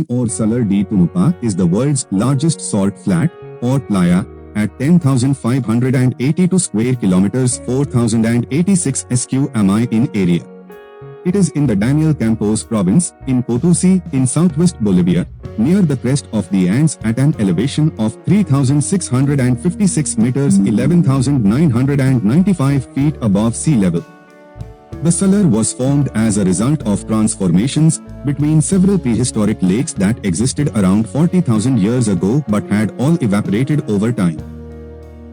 or Salar de Tumapa is the world's largest salt flat, or playa, at 10,582 square kilometers 4,086 sq mi in area. It is in the Daniel Campos province, in Potosi, in southwest Bolivia, near the crest of the Andes at an elevation of 3,656 meters 11,995 feet above sea level. The Salar was formed as a result of transformations between several prehistoric lakes that existed around 40,000 years ago but had all evaporated over time.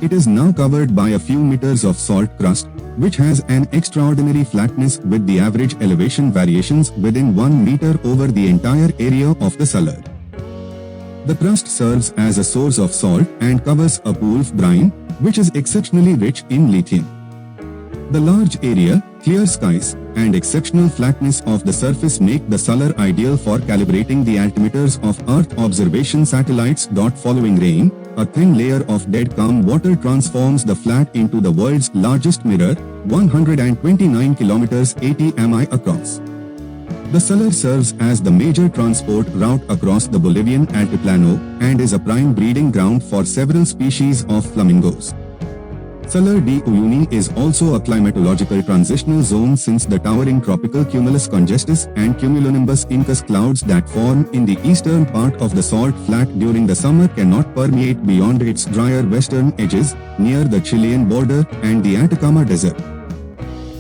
It is now covered by a few meters of salt crust, which has an extraordinary flatness with the average elevation variations within 1 meter over the entire area of the Salar. The crust serves as a source of salt and covers a pool of brine, which is exceptionally rich in lithium. The large area, clear skies, and exceptional flatness of the surface make the Salar ideal for calibrating the altimeters of Earth observation satellites. Following rain, a thin layer of dead calm water transforms the flat into the world's largest mirror, 129 kilometers 80 mi across. The Salar serves as the major transport route across the Bolivian altiplano and is a prime breeding ground for several species of flamingos. Salar de Uyuni is also a climatological transitional zone since the towering tropical cumulus congestus and cumulonimbus incus clouds that form in the eastern part of the salt flat during the summer cannot permeate beyond its drier western edges, near the Chilean border and the Atacama Desert.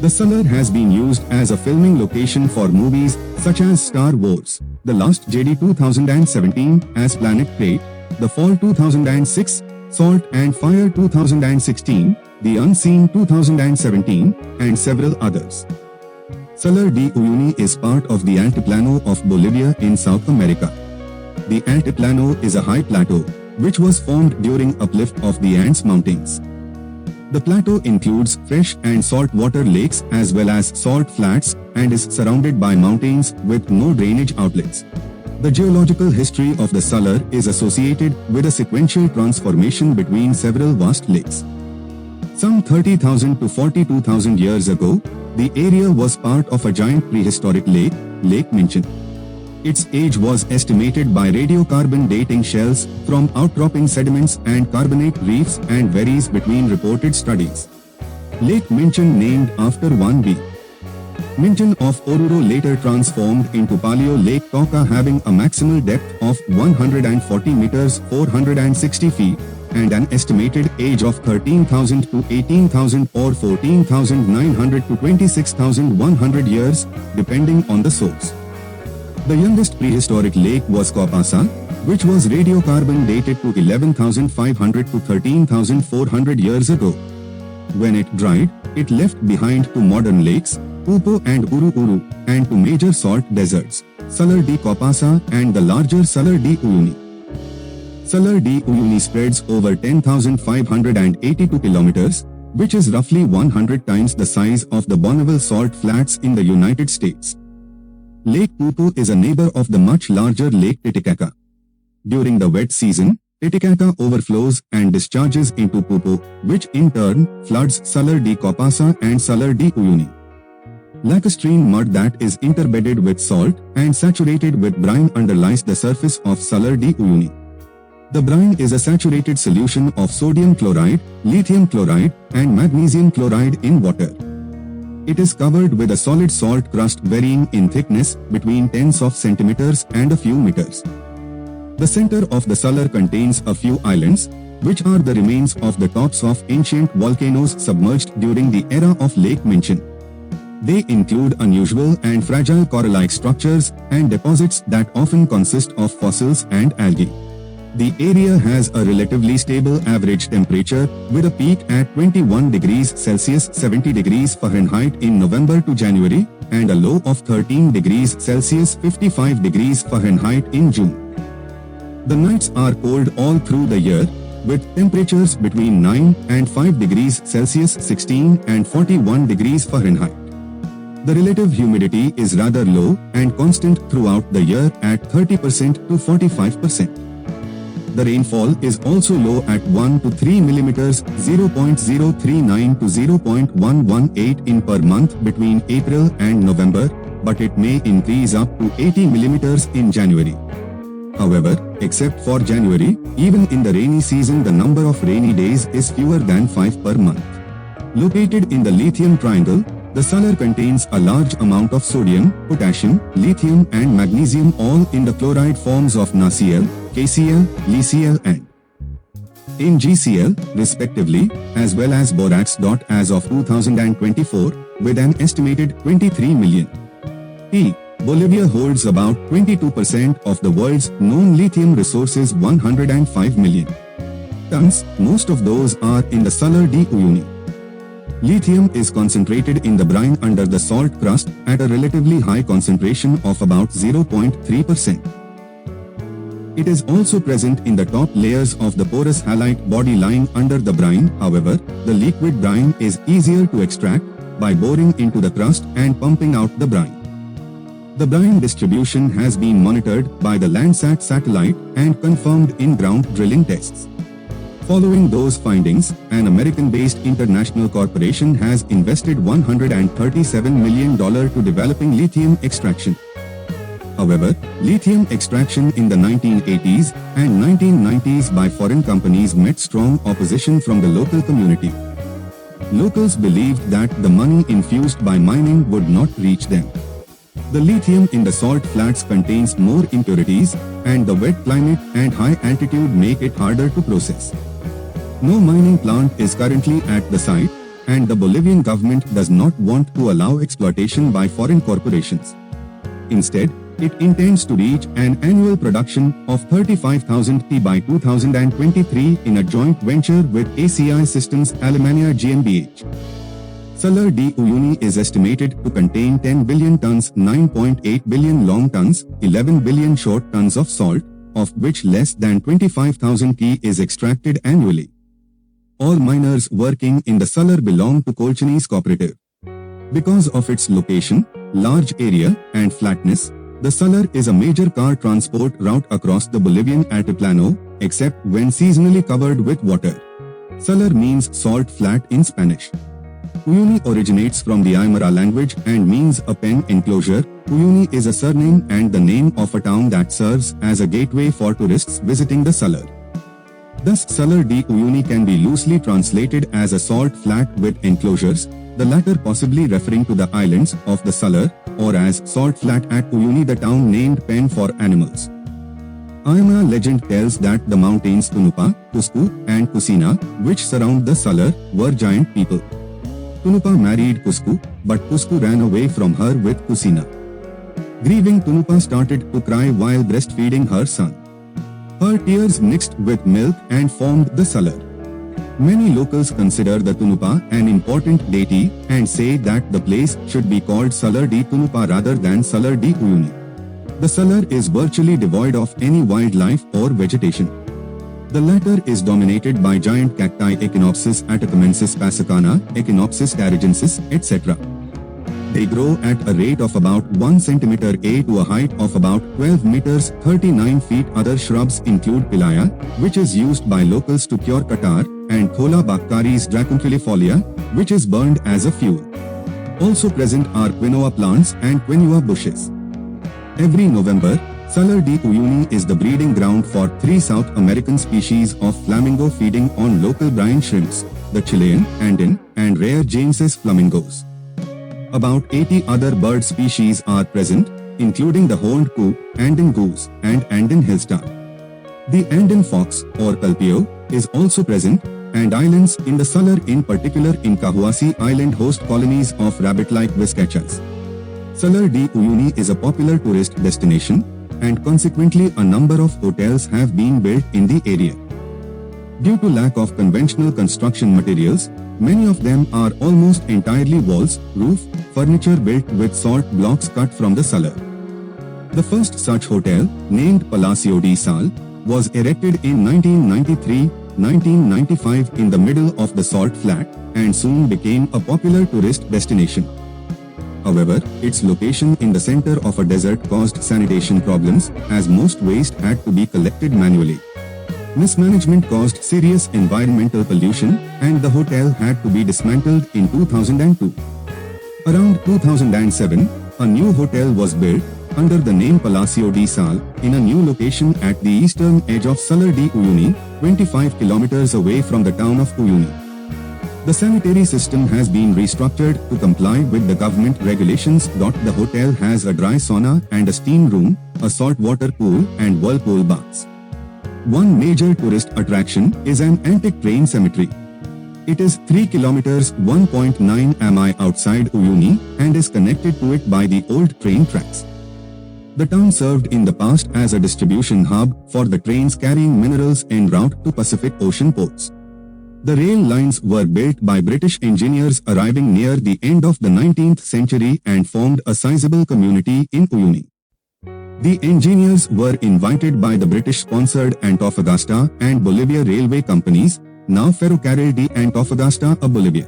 The Salar has been used as a filming location for movies such as Star Wars, The Last Jedi 2017 as Planet Crate, The Fall 2006, Salt and Fire 2016, The Unseen 2017, and several others. Salar de Uyuni is part of the Altiplano of Bolivia in South America. The Altiplano is a high plateau, which was formed during uplift of the Andes Mountains. The plateau includes fresh and saltwater lakes as well as salt flats and is surrounded by mountains with no drainage outlets. The geological history of the Salar is associated with a sequential transformation between several vast lakes. Some 30,000 to 42,000 years ago, the area was part of a giant prehistoric lake, Lake Minchon. Its age was estimated by radiocarbon dating shells from outcropping sediments and carbonate reefs and varies between reported studies. Lake Minchon named after 1B. Minchon of Oruro later transformed into Paleo Lake Tauca having a maximal depth of 140 meters 460 feet and an estimated age of 13,000 to 18,000 or 14,900 to 26,100 years, depending on the source. The youngest prehistoric lake was Copasa, which was radiocarbon dated to 11,500 to 13,400 years ago. When it dried, it left behind two modern lakes, Pupo and Uru and two major salt deserts, Salar de Copasa and the larger Salar de Uyuni. Salar de Uyuni spreads over 10,582 kilometers, which is roughly 100 times the size of the Bonneville Salt Flats in the United States. Lake Pupo is a neighbor of the much larger Lake Titicaca. During the wet season, Titicaca overflows and discharges into Pupo, which in turn floods Salar de Copasa and Salar de Uyuni. Lacustrine mud that is interbedded with salt and saturated with brine underlies the surface of Salar de Uyuni. The brine is a saturated solution of sodium chloride, lithium chloride, and magnesium chloride in water. It is covered with a solid salt crust varying in thickness between tens of centimeters and a few meters. The center of the Salar contains a few islands, which are the remains of the tops of ancient volcanoes submerged during the era of Lake Minchon. They include unusual and fragile coral-like structures and deposits that often consist of fossils and algae. The area has a relatively stable average temperature with a peak at 21 degrees Celsius 70 degrees Fahrenheit in November to January and a low of 13 degrees Celsius 55 degrees Fahrenheit in June. The nights are cold all through the year, with temperatures between 9 and 5 degrees Celsius 16 and 41 degrees Fahrenheit. The relative humidity is rather low and constant throughout the year at 30% to 45%. The rainfall is also low at 1 to 3 millimeters, 0.039 to 0.118 in per month between April and November, but it may increase up to 80 millimeters in January. However, except for January, even in the rainy season the number of rainy days is fewer than 5 per month. Located in the lithium triangle, the Salar contains a large amount of sodium, potassium, lithium and magnesium all in the chloride forms of NaCl, KCl, LiCl and NGCl, respectively, as well as borax. As of 2024, with an estimated 23 million P. Bolivia holds about 22% of the world's known lithium resources, 105 million tons. Most of those are in the Salar de Uyuni. Lithium is concentrated in the brine under the salt crust at a relatively high concentration of about 0.3%. It is also present in the top layers of the porous halite body lying under the brine. However, the liquid brine is easier to extract by boring into the crust and pumping out the brine. The brine distribution has been monitored by the Landsat satellite and confirmed in ground drilling tests. Following those findings, an American-based international corporation has invested $137 million to developing lithium extraction. However, lithium extraction in the 1980s and 1990s by foreign companies met strong opposition from the local community. Locals believed that the money infused by mining would not reach them. The lithium in the salt flats contains more impurities, and the wet climate and high altitude make it harder to process. No mining plant is currently at the site, and the Bolivian government does not want to allow exploitation by foreign corporations. Instead, it intends to reach an annual production of 35,000 t by 2023 in a joint venture with ACI Systems Alemania GmbH. Salar de Uyuni is estimated to contain 10 billion tons, 9.8 billion long tons, 11 billion short tons of salt, of which less than 25,000 t is extracted annually. All miners working in the Salar belong to Colchones Cooperative. Because of its location, large area, and flatness, the Salar is a major car transport route across the Bolivian altiplano, except when seasonally covered with water. Salar means salt flat in Spanish. Uyuni originates from the Aymara language and means a pen enclosure. Uyuni is a surname and the name of a town that serves as a gateway for tourists visiting the Salar. Thus, Salar de Uyuni can be loosely translated as a salt flat with enclosures, the latter possibly referring to the islands of the Salar, or as salt flat at Uyuni, the town named pen for animals. Aymara legend tells that the mountains Tunupa, Cusco, and Cusina, which surround the Salar, were giant people. Tunupa married Cusco, but Cusco ran away from her with Cusina. Grieving, Tunupa started to cry while breastfeeding her son. Her tears mixed with milk and formed the Salar. Many locals consider the Tunupa an important deity and say that the place should be called Salar de Tunupa rather than Salar de Uyuni. The Salar is virtually devoid of any wildlife or vegetation. The latter is dominated by giant cacti Echinopsis atacamensis passacana, Echinopsis taragensis, etc. They grow at a rate of about 1 cm to a height of about 12 meters 39 feet. Other shrubs include Pilaya, which is used by locals to cure catarrh, and Thola Baccharis dracunculifolia, which is burned as a fuel. Also present are quinoa plants and quinoa bushes. Every November, Salar de Uyuni is the breeding ground for 3 South American species of flamingo feeding on local brine shrimps, the Chilean, Andean, and rare James's flamingos. About 80 other bird species are present, including the horned coot, Andean goose, and Andean hillstar. The Andean fox, or Calpio, is also present, and islands in the Salar, in particular in Cahuasi Island, host colonies of rabbit-like vizcachas. Salar de Uyuni is a popular tourist destination, and consequently a number of hotels have been built in the area. Due to lack of conventional construction materials, many of them are almost entirely walls, roof, furniture built with salt blocks cut from the Salar. The first such hotel, named Palacio de Sal, was erected in 1993-1995 in the middle of the salt flat, and soon became a popular tourist destination. However, its location in the center of a desert caused sanitation problems, as most waste had to be collected manually. Mismanagement caused serious environmental pollution, and the hotel had to be dismantled in 2002. Around 2007, a new hotel was built, under the name Palacio di Sal, in a new location at the eastern edge of Salar di Uyuni, 25 kilometers away from the town of Uyuni. The sanitary system has been restructured to comply with the government regulations. The hotel has a dry sauna and a steam room, a saltwater pool and whirlpool baths. One major tourist attraction is an antique train cemetery. It is 3 kilometers 1.9 mi outside Uyuni and is connected to it by the old train tracks. The town served in the past as a distribution hub for the trains carrying minerals en route to Pacific Ocean ports. The rail lines were built by British engineers arriving near the end of the 19th century and formed a sizable community in Uyuni. The engineers were invited by the British-sponsored Antofagasta and Bolivia railway companies, now Ferrocarril de Antofagasta of Bolivia.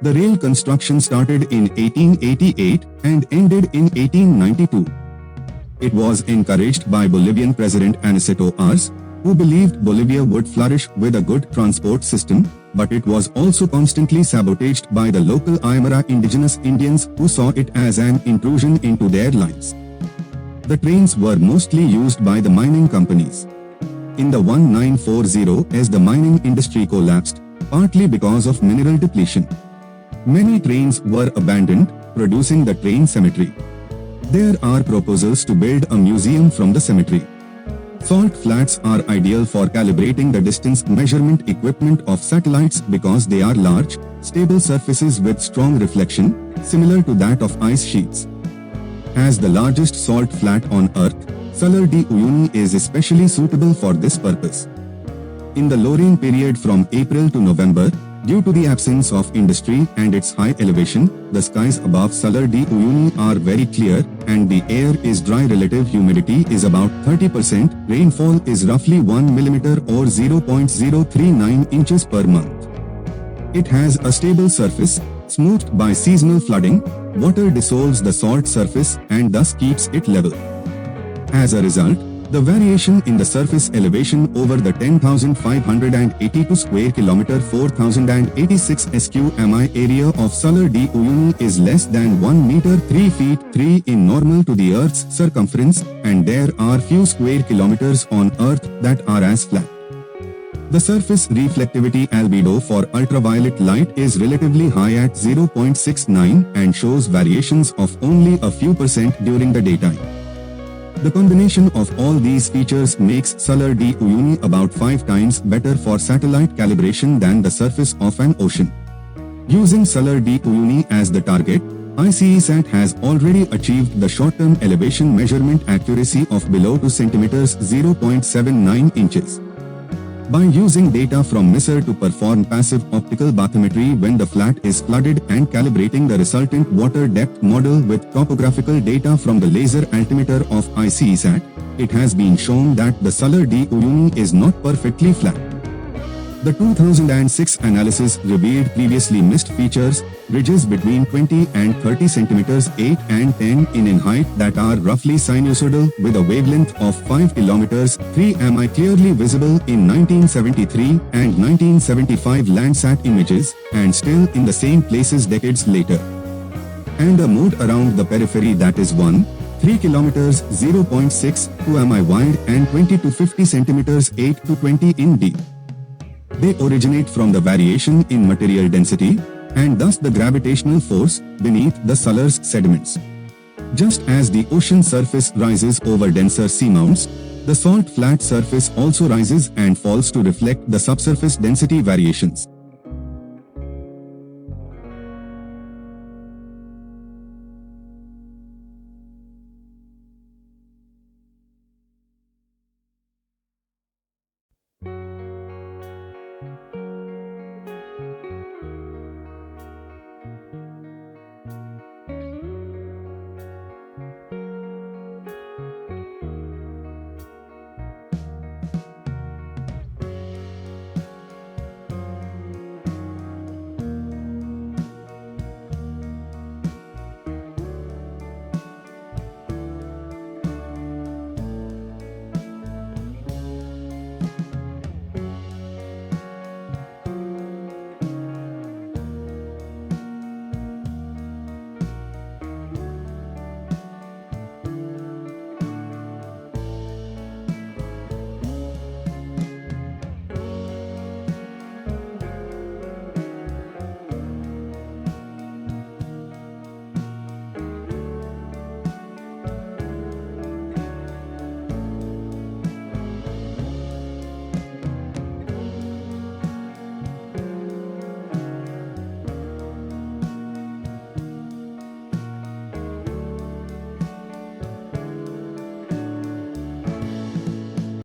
The rail construction started in 1888 and ended in 1892. It was encouraged by Bolivian President Aniceto Arce, who believed Bolivia would flourish with a good transport system, but it was also constantly sabotaged by the local Aymara indigenous Indians who saw it as an intrusion into their lives. The trains were mostly used by the mining companies. In the 1940s, the mining industry collapsed, partly because of mineral depletion. Many trains were abandoned, producing the train cemetery. There are proposals to build a museum from the cemetery. Salt flats are ideal for calibrating the distance measurement equipment of satellites because they are large, stable surfaces with strong reflection, similar to that of ice sheets. As the largest salt flat on Earth, Salar di Uyuni is especially suitable for this purpose. In the Laurine period from April to November, due to the absence of industry and its high elevation, the skies above Salar di Uyuni are very clear and the air is dry. Relative humidity is about 30%, rainfall is roughly 1 mm or 0.039 inches per month. It has a stable surface, smoothed by seasonal flooding. Water dissolves the salt surface and thus keeps it level. As a result, the variation in the surface elevation over the 10,582 square kilometer 4,086 sq.mi area of Salar di Uyuni is less than 1 meter 3 feet 3 in normal to the Earth's circumference, and there are few square kilometers on Earth that are as flat. The surface reflectivity albedo for ultraviolet light is relatively high at 0.69 and shows variations of only a few % during the daytime. The combination of all these features makes Salar di Uyuni about 5 times better for satellite calibration than the surface of an ocean. Using Salar di Uyuni as the target, ICESat has already achieved the short-term elevation measurement accuracy of below 2 cm 0.79 inches. By using data from MISR to perform passive optical bathymetry when the flat is flooded and calibrating the resultant water depth model with topographical data from the laser altimeter of ICESat, it has been shown that the Salar di Uyuni is not perfectly flat. The 2006 analysis revealed previously missed features, ridges between 20 and 30 cm 8 and 10 in height that are roughly sinusoidal with a wavelength of 5 km 3 mi clearly visible in 1973 and 1975 Landsat images, and still in the same places decades later. And a moat around the periphery that is 3 km 0.6 mi wide and 20 to 50 cm 8 to 20 in deep. They originate from the variation in material density, and thus the gravitational force beneath the Salar's sediments. Just as the ocean surface rises over denser seamounts, the salt flat surface also rises and falls to reflect the subsurface density variations.